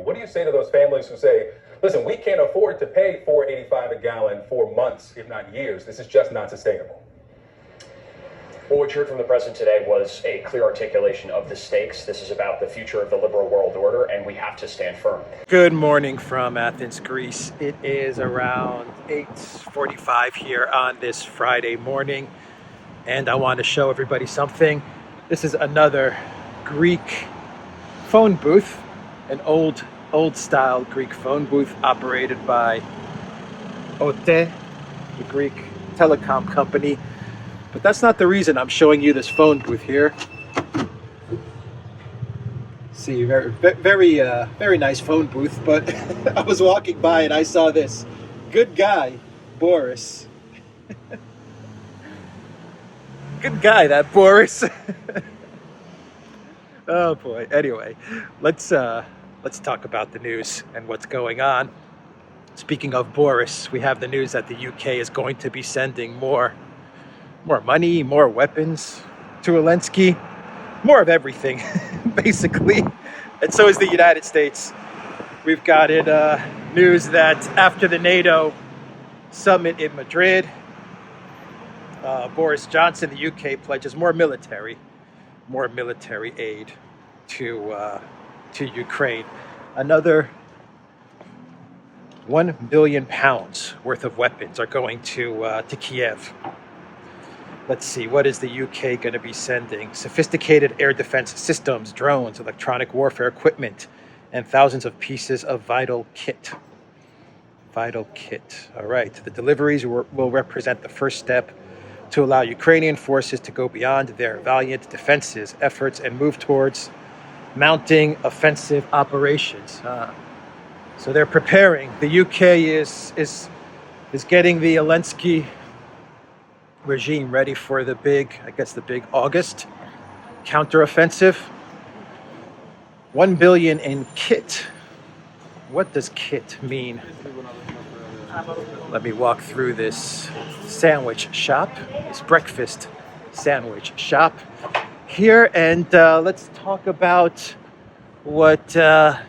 What do you say to those families who say, listen, we can't afford to pay $4.85 a gallon for months, if not years. This is just not sustainable. Well, what you heard from the president today was a clear articulation of the stakes. This is about the future of the liberal world order, and we have to stand firm. Good morning from Athens, Greece. It is around 8:45 here on this Friday morning, and I want to show everybody something. This is another Greek phone booth, an old style Greek phone booth operated by ODYSEE, the Greek telecom company. But that's not the reason I'm showing you this phone booth here. See, very nice phone booth, but I was walking by and I saw this. Good guy, Boris. Good guy, that Boris. Oh boy. Anyway, let's talk about the news and what's going on. Speaking of Boris, we have the news that the UK is going to be sending more money, more weapons to Zelensky, more of everything, basically. And so is the United States. We've got news that after the NATO summit in Madrid, Boris Johnson, the UK, pledges more military aid to Ukraine. Another £1 billion worth of weapons are going to Kiev. Let's see, what is the UK going to be sending? Sophisticated air defense systems, drones, electronic warfare equipment, and thousands of pieces of vital kit. All right, the deliveries will represent the first step to allow Ukrainian forces to go beyond their valiant defenses efforts and move towards mounting offensive operations. So they're preparing. The UK is getting the Zelensky regime ready for the big August counteroffensive. 1 billion in kit. What does kit mean? Let me walk through this sandwich shop, this breakfast sandwich shop here, and let's talk about what the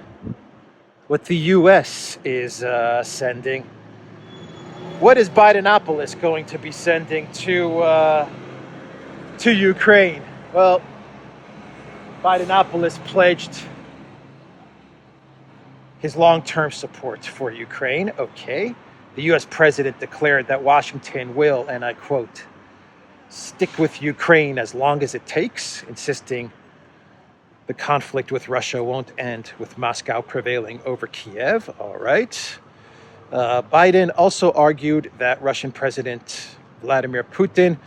U.S. is sending. What is Bidenapolis going to be sending to Ukraine? Well, Bidenapolis pledged his long-term support for Ukraine. Okay. The U.S. president declared that Washington will, and I quote, stick with Ukraine as long as it takes, insisting the conflict with Russia won't end with Moscow prevailing over Kiev. All right. Biden also argued that Russian President Vladimir Putin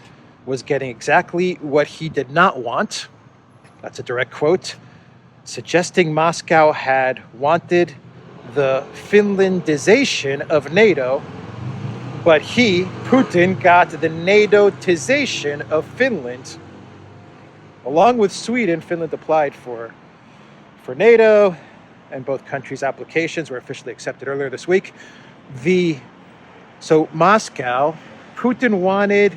was getting exactly what he did not want. That's a direct quote, suggesting Moscow had wanted the Finlandization of NATO, but Putin, got the NATOization of Finland. Along with Sweden, Finland applied for NATO, and both countries' applications were officially accepted earlier this week. So Moscow, Putin wanted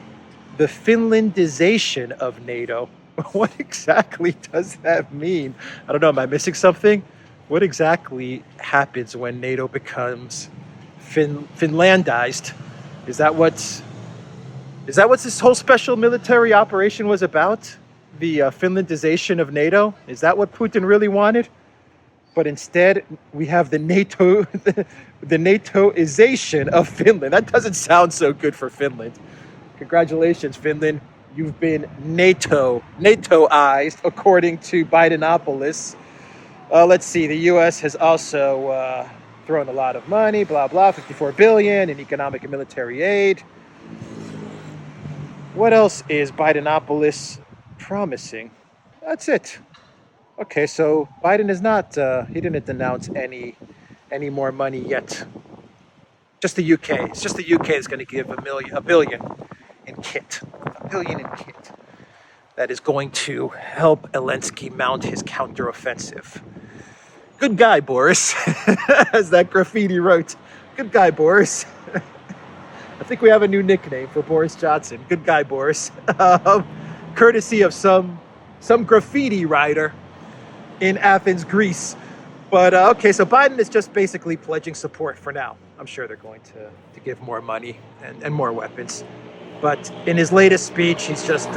the Finlandization of NATO. What exactly does that mean? I don't know. Am I missing something? What exactly happens when NATO becomes Finlandized? Is that what this whole special military operation was about? The Finlandization of NATO? Is that what Putin really wanted? But instead, we have the NATOization of Finland. That doesn't sound so good for Finland. Congratulations, Finland. You've been NATOized, according to Bidenapolis. Let's see. The U.S. has also thrown a lot of money, blah, blah, $54 billion in economic and military aid. What else is Bidenapolis promising? That's it. Okay, so Biden is not, he didn't announce any more money yet. Just the UK. It's just the UK that's going to give a billion in kit. $1 billion in kit. That is going to help Zelensky mount his counteroffensive. Good guy, Boris, as that graffiti wrote. Good guy, Boris. I think we have a new nickname for Boris Johnson. Good guy, Boris. Courtesy of some graffiti writer in Athens, Greece. But okay, so Biden is just basically pledging support for now. I'm sure they're going to give more money and more weapons. But in his latest speech, he's just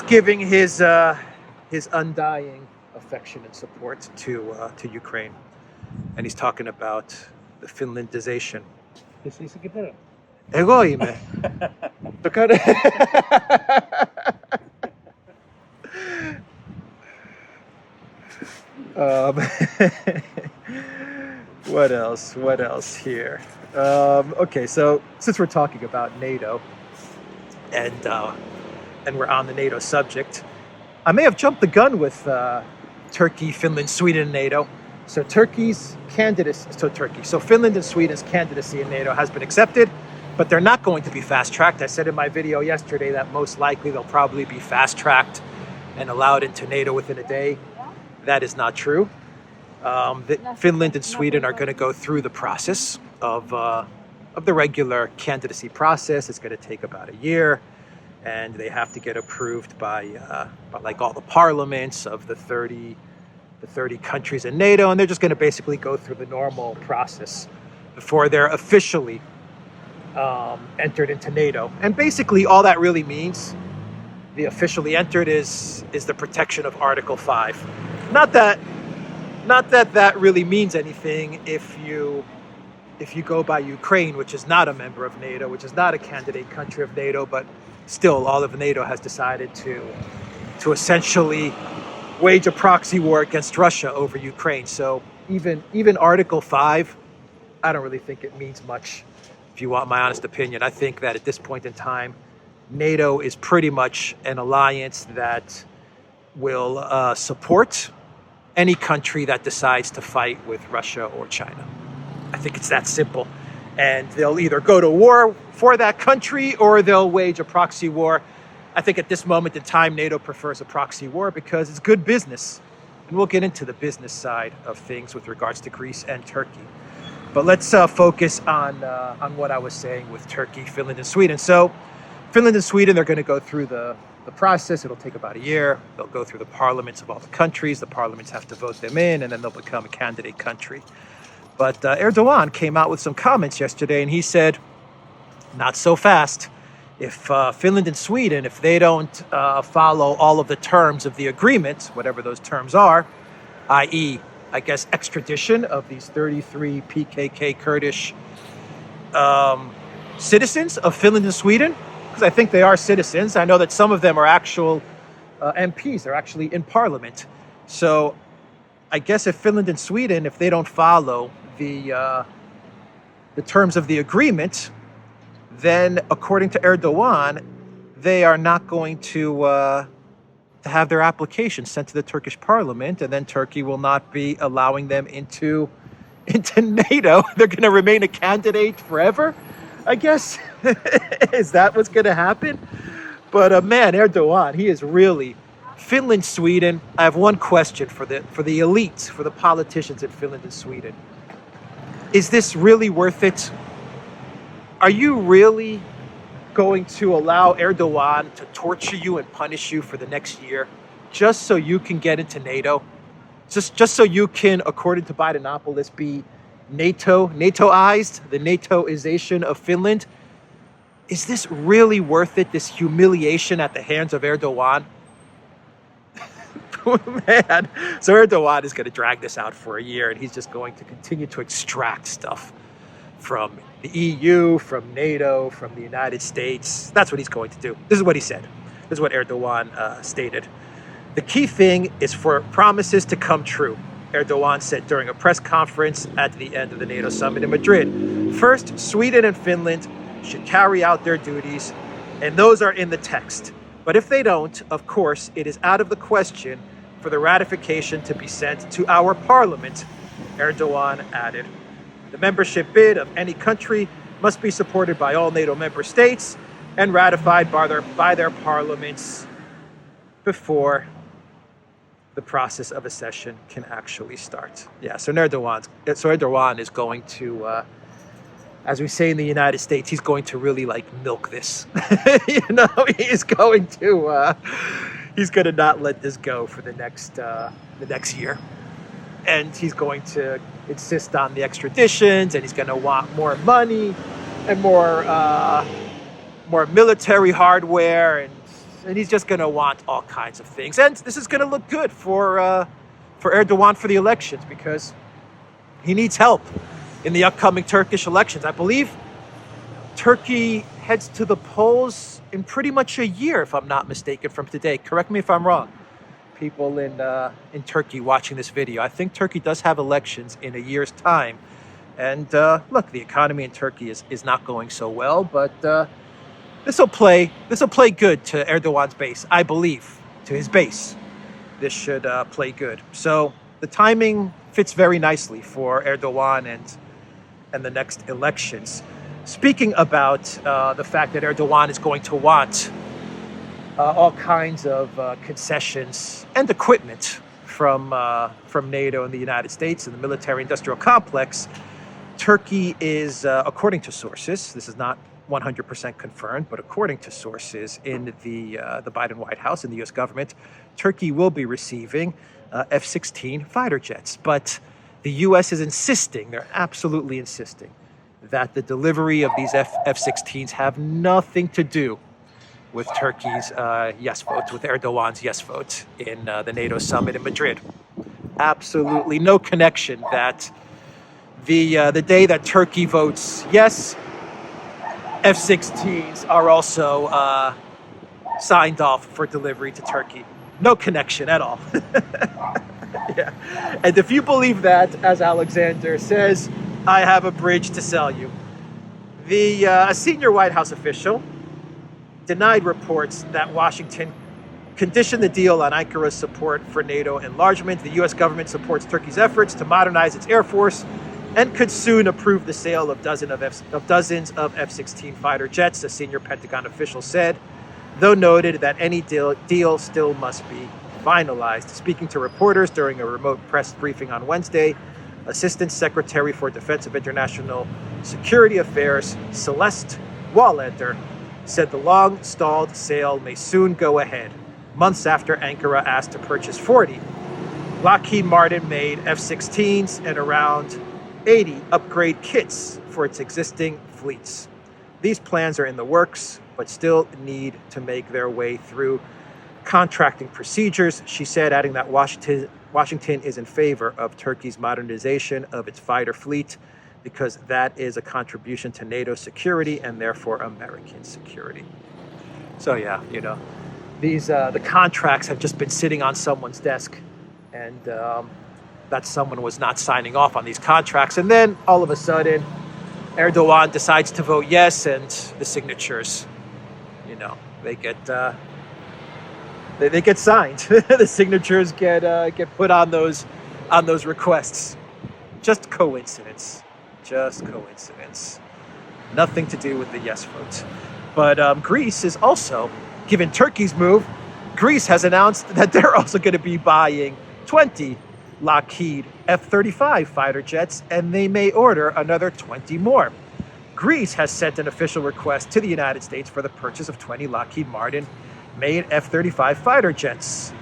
giving his undying affection and support to Ukraine, and he's talking about the Finlandization. Egoime. What else? What else here? Okay, so since we're talking about NATO and we're on the NATO subject, I may have jumped the gun with Turkey, Finland, Sweden, and NATO. So So Finland and Sweden's candidacy in NATO has been accepted, but they're not going to be fast-tracked. I said in my video yesterday that most likely they'll probably be fast-tracked and allowed into NATO within a day. That is not true. Finland and Sweden are going to go through the process of the regular candidacy process. It's going to take about a year, and they have to get approved by like all the parliaments of the 30 countries in NATO, and they're just going to basically go through the normal process before they're officially entered into NATO. And basically all that really means, the officially entered, is the protection of Article 5. Not that really means anything if you go by Ukraine, which is not a member of NATO, which is not a candidate country of NATO, but still all of NATO has decided to essentially wage a proxy war against Russia over Ukraine. So even Article 5, I don't really think it means much, if you want my honest opinion. I think that at this point in time, NATO is pretty much an alliance that will support any country that decides to fight with Russia or China. I think it's that simple. And they'll either go to war for that country or they'll wage a proxy war. I think at this moment in time, NATO prefers a proxy war because it's good business. And we'll get into the business side of things with regards to Greece and Turkey. But let's focus on what I was saying with Turkey, Finland, and Sweden. So Finland and Sweden, they're going to go through the process. It'll take about a year. They'll go through the parliaments of all the countries. The parliaments have to vote them in, and then they'll become a candidate country. But Erdogan came out with some comments yesterday, and he said, not so fast. If Finland and Sweden, if they don't follow all of the terms of the agreement, whatever those terms are, i.e., I guess, extradition of these 33 PKK Kurdish citizens of Finland and Sweden, because I think they are citizens. I know that some of them are actual MPs. They're actually in parliament. So I guess if Finland and Sweden, if they don't follow the terms of the agreement, then according to Erdogan, they are not going to have their application sent to the Turkish parliament, and then Turkey will not be allowing them into NATO. They're going to remain a candidate forever, I guess. Is that what's going to happen? But man, Erdogan, he is really Finland, Sweden. I have one question for the elites, for the politicians in Finland and Sweden. Is this really worth it? Are you really going to allow Erdogan to torture you and punish you for the next year just so you can get into NATO? Just so you can, according to Bidenomipolis, be NATOized, the NATOization of Finland? Is this really worth it, this humiliation at the hands of Erdogan? Man, so Erdogan is going to drag this out for a year, and he's just going to continue to extract stuff from the EU, from NATO, from the United States. That's what he's going to do. This is what he said. This is what Erdogan stated. The key thing is for promises to come true, Erdogan said during a press conference at the end of the NATO summit in Madrid. First, Sweden and Finland should carry out their duties, and those are in the text. But if they don't, of course, it is out of the question for the ratification to be sent to our parliament, Erdogan added. The membership bid of any country must be supported by all NATO member states and ratified by their parliaments before the process of accession can actually start. Yeah, so Erdogan is going to, as we say in the United States, he's going to really milk this. He's going to not let this go for the next year. and he's going to insist on the extraditions, and he's going to want more money and more military hardware, and he's just going to want all kinds of things. And this is going to look good for Erdogan for the elections, because he needs help in the upcoming Turkish elections. I believe Turkey heads to the polls in pretty much a year, if I'm not mistaken, from today. Correct me if I'm wrong, people in Turkey watching this video. I think Turkey does have elections in a year's time. And look, the economy in Turkey is not going so well, but this will play good to Erdogan's base, I believe, to his base. This should play good. So the timing fits very nicely for Erdogan and the next elections. Speaking about the fact that Erdogan is going to want all kinds of concessions and equipment from NATO and the United States and the military-industrial complex, Turkey is, according to sources, this is not 100% confirmed, but according to sources in the Biden White House and the U.S. government, Turkey will be receiving F-16 fighter jets. But the U.S. is insisting, they're absolutely insisting, that the delivery of these F-16s have nothing to do with Turkey's yes vote, with Erdogan's yes vote in the NATO summit in Madrid. Absolutely no connection. That the day that Turkey votes yes, F-16s are also signed off for delivery to Turkey. No connection at all. Yeah. And if you believe that, as Alexander says, I have a bridge to sell you. A senior White House official denied reports that Washington conditioned the deal on Ankara's support for NATO enlargement. The U.S. government supports Turkey's efforts to modernize its Air Force and could soon approve the sale of dozens of F-16 fighter jets, a senior Pentagon official said, though noted that any deal still must be finalized. Speaking to reporters during a remote press briefing on Wednesday, Assistant Secretary for Defense of International Security Affairs, Celeste Wallander, said the long-stalled sale may soon go ahead, months after Ankara asked to purchase 40 Lockheed Martin-made F-16s and around 80 upgrade kits for its existing fleets. These plans are in the works, but still need to make their way through contracting procedures, she said, adding that Washington is in favor of Turkey's modernization of its fighter fleet because that is a contribution to NATO security and therefore American security. So yeah, these the contracts have just been sitting on someone's desk, and that someone was not signing off on these contracts. And then all of a sudden, Erdogan decides to vote yes, and the signatures, they get signed. The signatures get put on those requests. Just coincidence. Nothing to do with the yes vote. But Greece is also, given Turkey's move, Greece has announced that they're also going to be buying 20 Lockheed F-35 fighter jets, and they may order another 20 more. Greece has sent an official request to the United States for the purchase of 20 Lockheed Martin-made F-35 fighter jets,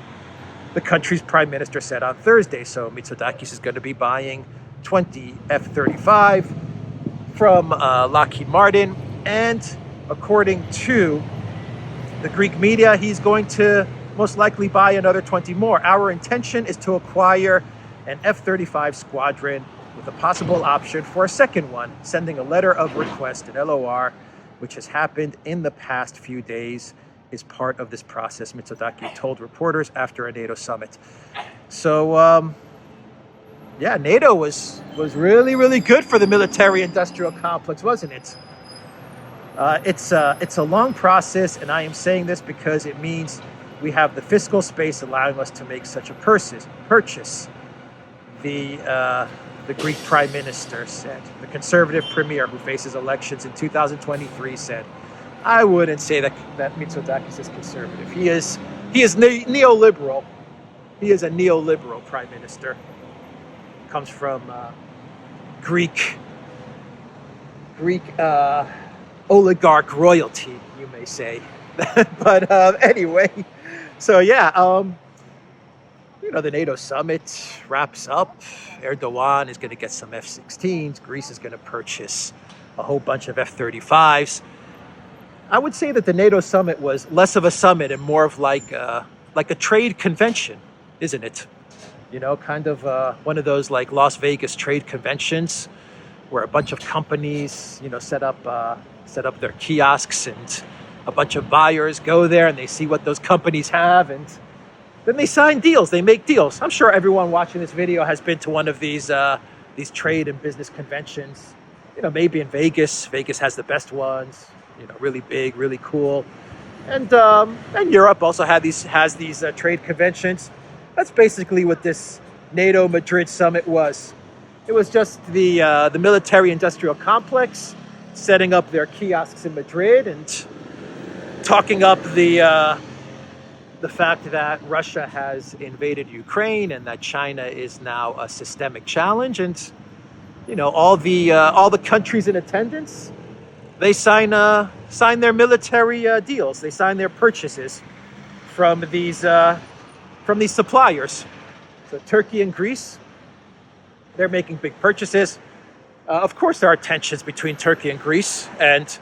the country's prime minister said on Thursday. So Mitsotakis is going to be buying 20 F-35 from Lockheed Martin, and according to the Greek media, he's going to most likely buy another 20 more. Our intention is to acquire an F-35 squadron with a possible option for a second one, sending a letter of request, an LOR, which has happened in the past few days, is part of this process, Mitsotakis told reporters after a NATO summit. So, NATO was really, really good for the military-industrial complex, wasn't it? It's a long process, and I am saying this because it means we have the fiscal space allowing us to make such a purchase. The Greek prime minister said. The conservative premier who faces elections in 2023 said, I wouldn't say that Mitsotakis is conservative. He is neoliberal. He is a neoliberal prime minister. Comes from Greek oligarch royalty, you may say. But anyway, so yeah, the NATO summit wraps up. Erdogan is going to get some F16s. Greece is going to purchase a whole bunch of F35s. I would say that the NATO summit was less of a summit and more of like a trade convention, isn't it? Kind of one of those like Las Vegas trade conventions where a bunch of companies, set up their kiosks, and a bunch of buyers go there and they see what those companies have, and then they sign deals. They make deals. I'm sure everyone watching this video has been to one of these trade and business conventions. Maybe in Vegas. Vegas has the best ones. Really big, really cool. And Europe also has these trade conventions. That's basically what this NATO Madrid summit was. It was just the military-industrial complex setting up their kiosks in Madrid and talking up the fact that Russia has invaded Ukraine and that China is now a systemic challenge. And all the countries in attendance, they sign their military deals. They sign their purchases from these suppliers. So Turkey and Greece, they're making big purchases. Of course, there are tensions between Turkey and Greece, and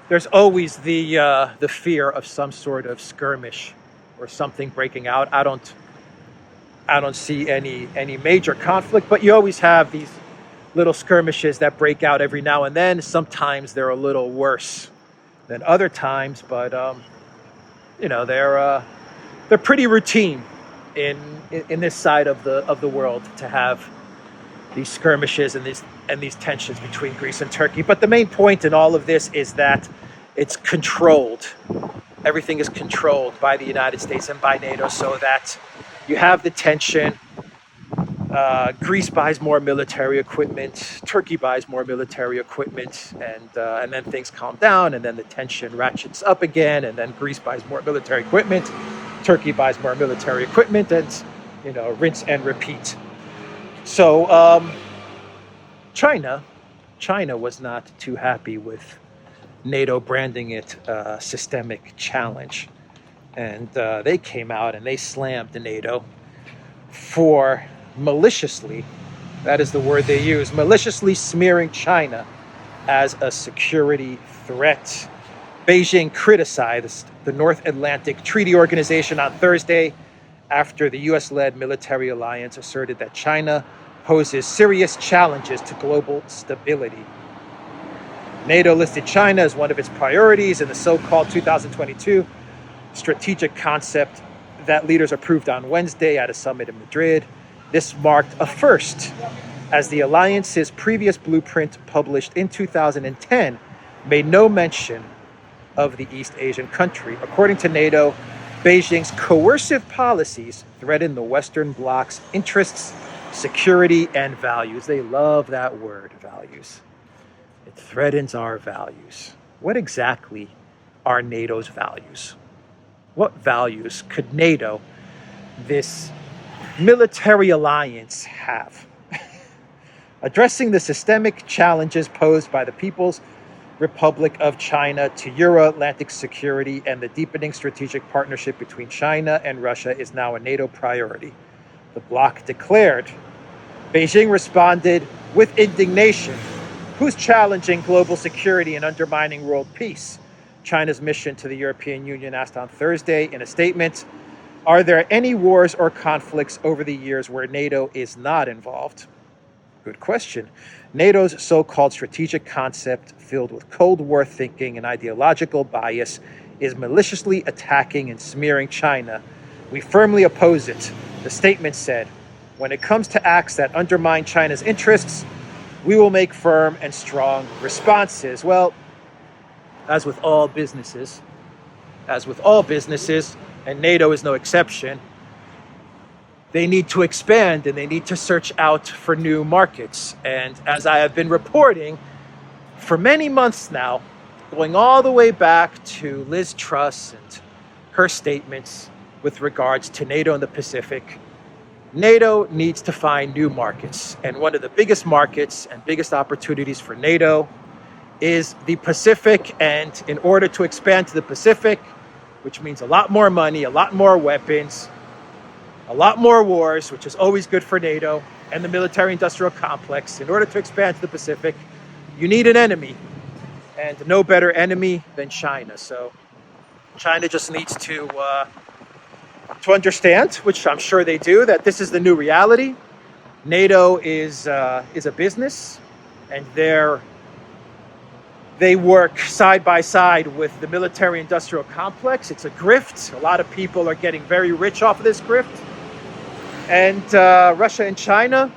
there's always the fear of some sort of skirmish or something breaking out. I don't see any major conflict, but you always have these little skirmishes that break out every now and then. Sometimes they're a little worse than other times, but they're pretty routine in this side of the world to have these skirmishes and these tensions between Greece and Turkey. But the main point in all of this is that it's controlled. Everything is controlled by the United States and by NATO, so that you have the tension. Greece buys more military equipment, Turkey buys more military equipment, and then things calm down, and then the tension ratchets up again, and then Greece buys more military equipment, Turkey buys more military equipment, and rinse and repeat. So China was not too happy with NATO branding it a systemic challenge, and they came out and they slammed NATO for maliciously, that is the word they use, maliciously smearing China as a security threat. Beijing criticized the North Atlantic Treaty Organization on Thursday after the US-led military alliance asserted that China poses serious challenges to global stability. NATO listed China as one of its priorities in the so-called 2022 strategic concept that leaders approved on Wednesday at a summit in Madrid. This marked a first, as the alliance's previous blueprint, published in 2010, made no mention of the East Asian country. According to NATO, Beijing's coercive policies threaten the Western Bloc's interests, security, and values. They love that word, values. It threatens our values. What exactly are NATO's values? What values could NATO, this military alliance, have? Addressing the systemic challenges posed by the People's Republic of China to Euro-Atlantic security and the deepening strategic partnership between China and Russia is now a NATO priority, the bloc declared. Beijing responded with indignation. Who's challenging global security and undermining world peace? China's mission to the European Union asked on Thursday in a statement. Are there any wars or conflicts over the years where NATO is not involved? Good question. NATO's so-called strategic concept, filled with Cold War thinking and ideological bias, is maliciously attacking and smearing China. We firmly oppose it, the statement said. When it comes to acts that undermine China's interests, we will make firm and strong responses. Well, as with all businesses, and NATO is no exception, they need to expand and they need to search out for new markets. And as I have been reporting for many months now, going all the way back to Liz Truss and her statements with regards to NATO in the Pacific, NATO needs to find new markets. And one of the biggest markets and biggest opportunities for NATO is the Pacific. And in order to expand to the Pacific, which means a lot more money, a lot more weapons, a lot more wars, which is always good for NATO and the military-industrial complex. In order to expand to the Pacific, you need an enemy, and no better enemy than China. So China just needs to understand, which I'm sure they do, that this is the new reality. NATO is a business, and they work side by side with the military-industrial complex. It's a grift. A lot of people are getting very rich off of this grift. And Russia and China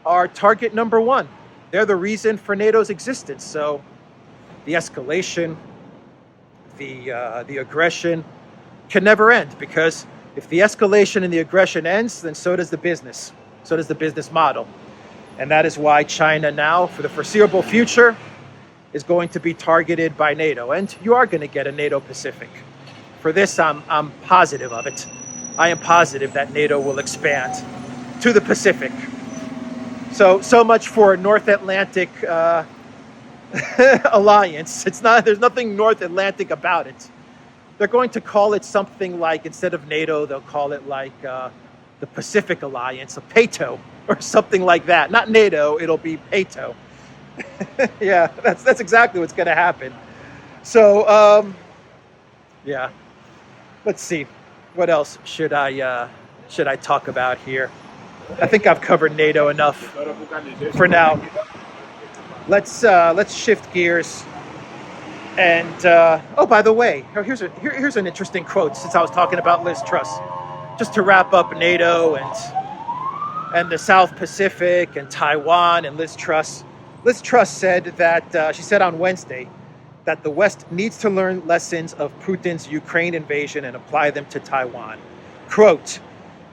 are target number one. They're the reason for NATO's existence. So the escalation, the aggression can never end, because if the escalation and the aggression ends, then so does the business. So does the business model. And that is why China now, for the foreseeable future, is going to be targeted by NATO. And you are going to get a NATO Pacific. For this, I'm positive of it. I am positive that NATO will expand to the Pacific. So much for North Atlantic alliance. There's nothing North Atlantic about it. They're going to call it something like, instead of NATO, they'll call it like the Pacific Alliance, a PATO, or something like that. Not NATO, it'll be PATO. Yeah, that's exactly what's going to happen. So, yeah, let's see. What else should I talk about here? I think I've covered NATO enough for now. Let's shift gears. And oh, by the way, here's an interesting quote, since I was talking about Liz Truss. Just to wrap up NATO and the South Pacific and Taiwan and Liz Truss. Liz Truss said that she said on Wednesday that the West needs to learn lessons of Putin's Ukraine invasion and apply them to Taiwan. Quote,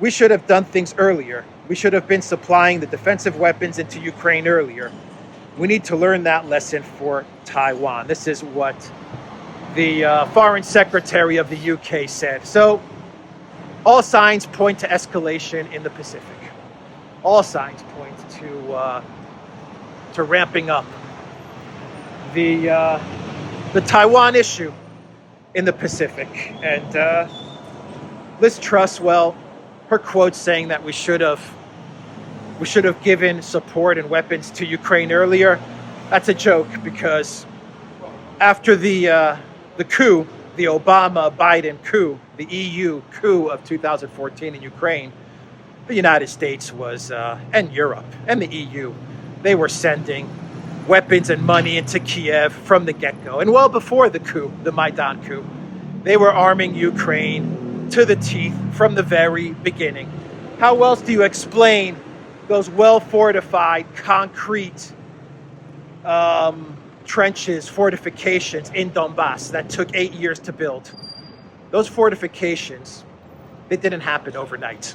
"We should have done things earlier. We should have been supplying the defensive weapons into Ukraine earlier. We need to learn that lesson for Taiwan." This is what the Foreign Secretary of the UK said. So all signs point to escalation in the Pacific. All signs point to ramping up the Taiwan issue in the Pacific. And Liz Truss, well, her quote saying that we should have given support and weapons to Ukraine earlier, that's a joke, because after the coup, the Obama-Biden coup, the EU coup of 2014 in Ukraine, the United States was, and Europe and the EU, they were sending weapons and money into Kiev from the get-go. And well before the coup, the Maidan coup, they were arming Ukraine to the teeth from the very beginning. How else do you explain those well-fortified, concrete trenches, fortifications in Donbass that took 8 years to build? Those fortifications, they didn't happen overnight.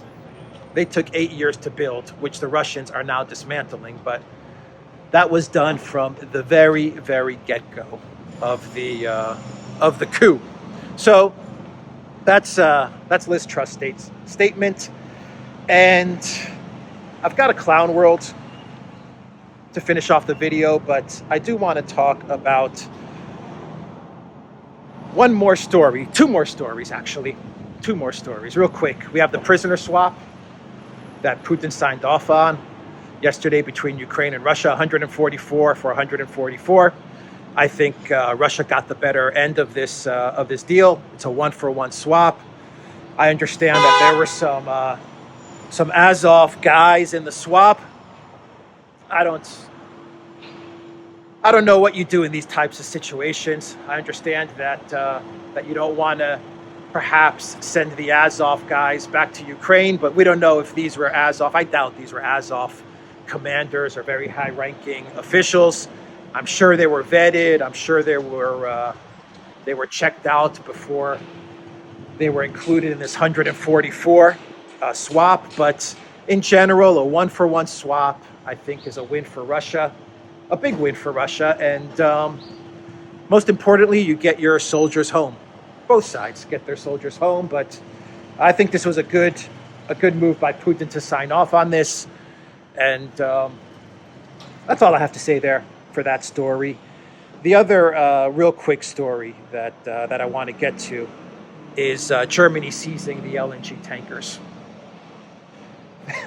They took 8 years to build, which the Russians are now dismantling. But that was done from the very, very get-go of the coup. So that's Liz Truss' statement. And I've got a clown world to finish off the video, but I do want to talk about one more story, two more stories real quick. We have the prisoner swap that Putin signed off on yesterday between Ukraine and Russia, 144 for 144. I think Russia got the better end of this deal. It's a 1-for-1 swap. I understand that there were some Azov guys in the swap. I don't know what you do in these types of situations. I understand that you don't want to perhaps send the Azov guys back to Ukraine, but we don't know if these were Azov. I doubt these were Azov commanders or very high-ranking officials. I'm sure they were vetted. I'm sure they were checked out before they were included in this 144 swap. But in general, a 1-for-1 swap, I think, is a win for Russia, a big win for Russia. And most importantly, you get your soldiers home. Both sides get their soldiers home. But I think this was a good move by Putin to sign off on this. And that's all I have to say there for that story. The other real quick story that I want to get to is Germany seizing the LNG tankers.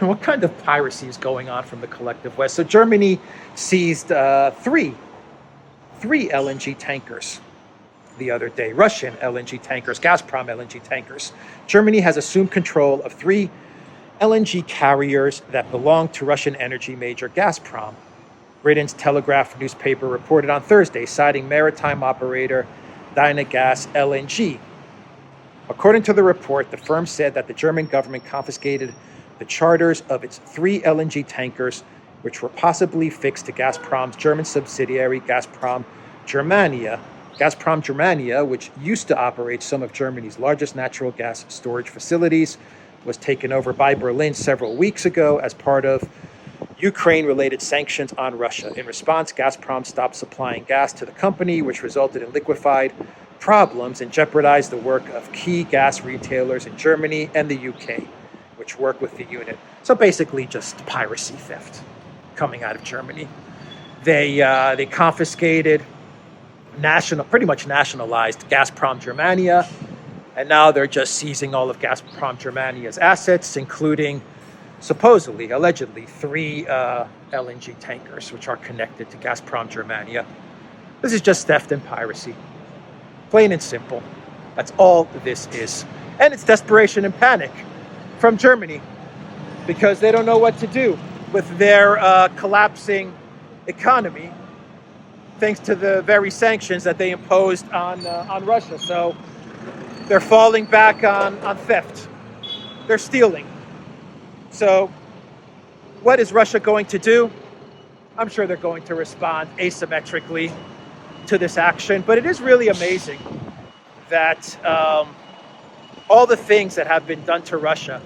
what kind of piracy is going on from the collective West? So Germany seized three LNG tankers the other day, Russian LNG tankers, Gazprom LNG tankers. Germany has assumed control of 3 LNG carriers that belong to Russian energy major Gazprom. Britain's Telegraph newspaper reported on Thursday, citing maritime operator Dynagas LNG. According to the report, the firm said that the German government confiscated the charters of its 3 LNG tankers, which were possibly fixed to Gazprom's German subsidiary, Gazprom Germania, which used to operate some of Germany's largest natural gas storage facilities, was taken over by Berlin several weeks ago as part of Ukraine-related sanctions on Russia. In response, Gazprom stopped supplying gas to the company, which resulted in liquefied problems and jeopardized the work of key gas retailers in Germany and the UK, which work with the unit. So basically just piracy theft coming out of Germany. They confiscated, pretty much nationalized Gazprom Germania, and now they're just seizing all of Gazprom Germania's assets, including supposedly, allegedly, 3 LNG tankers, which are connected to Gazprom Germania. This is just theft and piracy. Plain and simple. That's all this is. And it's desperation and panic from Germany because they don't know what to do with their collapsing economy thanks to the very sanctions that they imposed on Russia. So they're falling back on theft. They're stealing. So what is Russia going to do? I'm sure they're going to respond asymmetrically to this action. But it is really amazing that all the things that have been done to Russia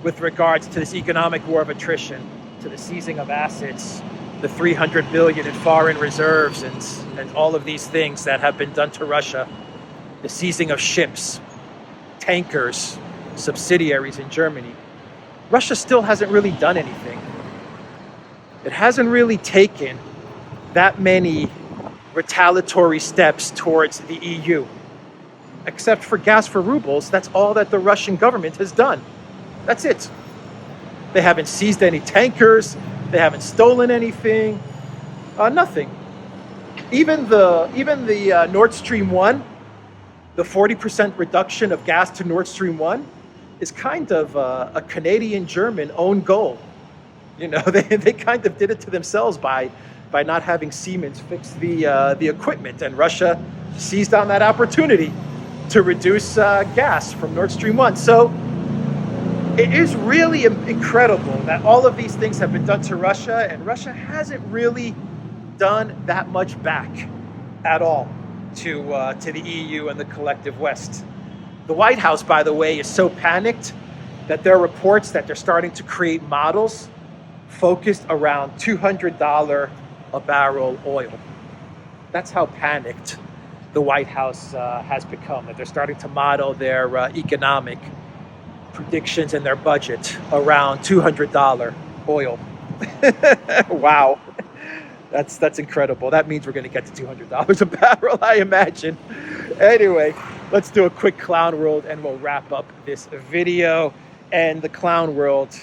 with regards to this economic war of attrition, to the seizing of assets, the 300 billion in foreign reserves, and all of these things that have been done to Russia, the seizing of ships, tankers, subsidiaries in Germany, Russia still hasn't really done anything. It hasn't really taken that many retaliatory steps towards the EU. Except for gas for rubles, that's all that the Russian government has done. That's it. They haven't seized any tankers. They haven't stolen anything. Nothing. Even the Nord Stream 1, the 40% reduction of gas to Nord Stream 1 is kind of a Canadian-German own goal. You know, they kind of did it to themselves by not having Siemens fix the equipment, and Russia seized on that opportunity to reduce gas from Nord Stream 1. So it is really incredible that all of these things have been done to Russia, and Russia hasn't really done that much back at all to the EU and the collective West. The White House, by the way, is so panicked that there are reports that they're starting to create models focused around $200 a barrel oil. That's how panicked the White House has become, that they're starting to model their economic predictions and their budget around $200 oil. Wow. That's incredible. That means we're going to get to $200 a barrel, I imagine. Anyway, let's do a quick clown world and we'll wrap up this video. And the clown world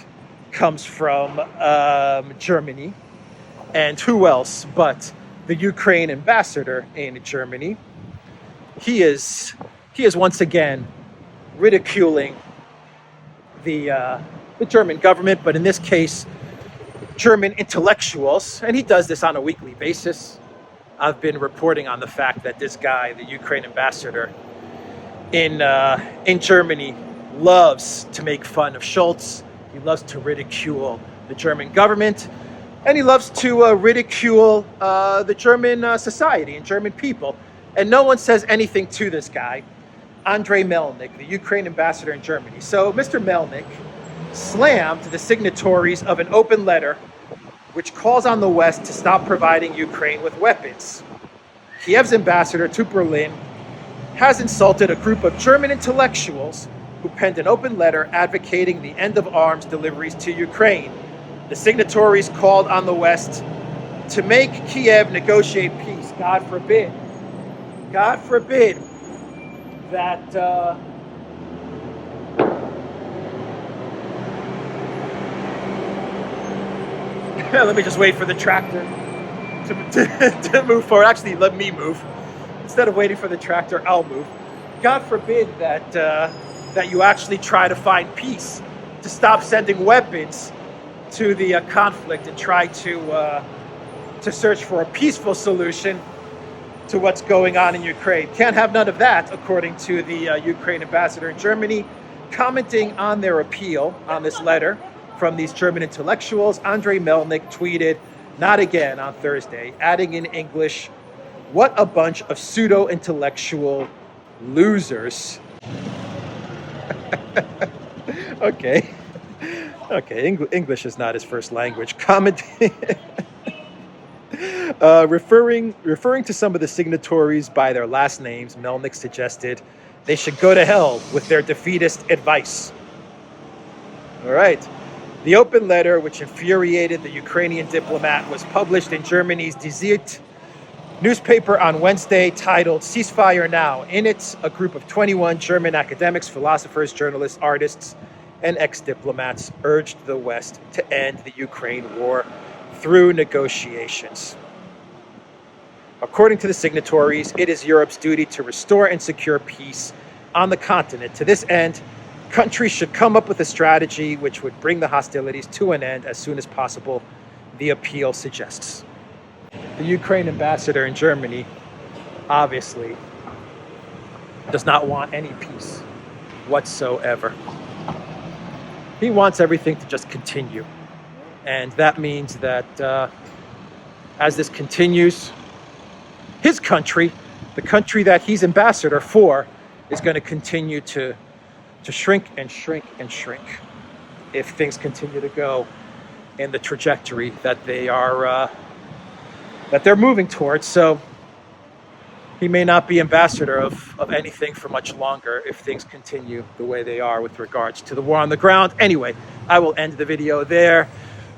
comes from Germany. And who else but the Ukraine ambassador in Germany? He is once again ridiculing the German government, but in this case, German intellectuals, and he does this on a weekly basis. I've been reporting on the fact that this guy, the Ukraine ambassador in Germany, loves to make fun of Schultz. He loves to ridicule the German government, and he loves to ridicule the German society and German people. And no one says anything to this guy, Andrei Melnik, the Ukraine ambassador in Germany. So Mr. Melnik slammed the signatories of an open letter which calls on the West to stop providing Ukraine with weapons. Kiev's ambassador to Berlin has insulted a group of German intellectuals who penned an open letter advocating the end of arms deliveries to Ukraine. The signatories called on the West to make Kiev negotiate peace. God forbid that Yeah, let me just wait for the tractor to move forward. Actually, let me move. Instead of waiting for the tractor, I'll move. God forbid that that you actually try to find peace, to stop sending weapons to the conflict and try to search for a peaceful solution to what's going on in Ukraine. Can't have none of that, according to the Ukraine ambassador in Germany, commenting on their appeal on this letter from these German intellectuals. Andrei Melnik tweeted, "Not again," on Thursday, adding in English, "What a bunch of pseudo-intellectual losers." Okay. English is not his first language. Commenting, referring to some of the signatories by their last names, Melnik suggested they should go to hell with their defeatist advice. All right. The open letter, which infuriated the Ukrainian diplomat, was published in Germany's Die Zeit newspaper on Wednesday, titled "Ceasefire Now." In it, a group of 21 German academics, philosophers, journalists, artists, and ex-diplomats urged the West to end the Ukraine war through negotiations. According to the signatories, it is Europe's duty to restore and secure peace on the continent. To this end, countries should come up with a strategy which would bring the hostilities to an end as soon as possible, the appeal suggests. The Ukraine ambassador in Germany obviously does not want any peace whatsoever. He wants everything to just continue. And that means that as this continues, his country, the country that he's ambassador for, is going to continue to shrink and shrink and shrink if things continue to go in the trajectory that they're moving towards. So he may not be ambassador of anything for much longer if things continue the way they are with regards to the war on the ground. Anyway, I will end the video there.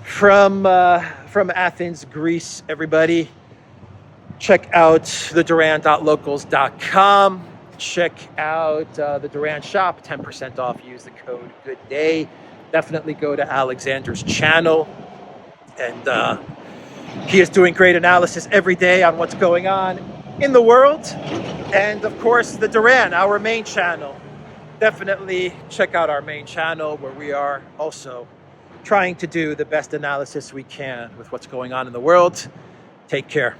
From Athens, Greece, everybody, check out the Duran.locals.com. Check out the Duran shop, 10% off. Use the code GOODDAY. Definitely go to Alexander's channel. And he is doing great analysis every day on what's going on in the world. And of course, the Duran, our main channel. Definitely check out our main channel, where we are also trying to do the best analysis we can with what's going on in the world. Take care.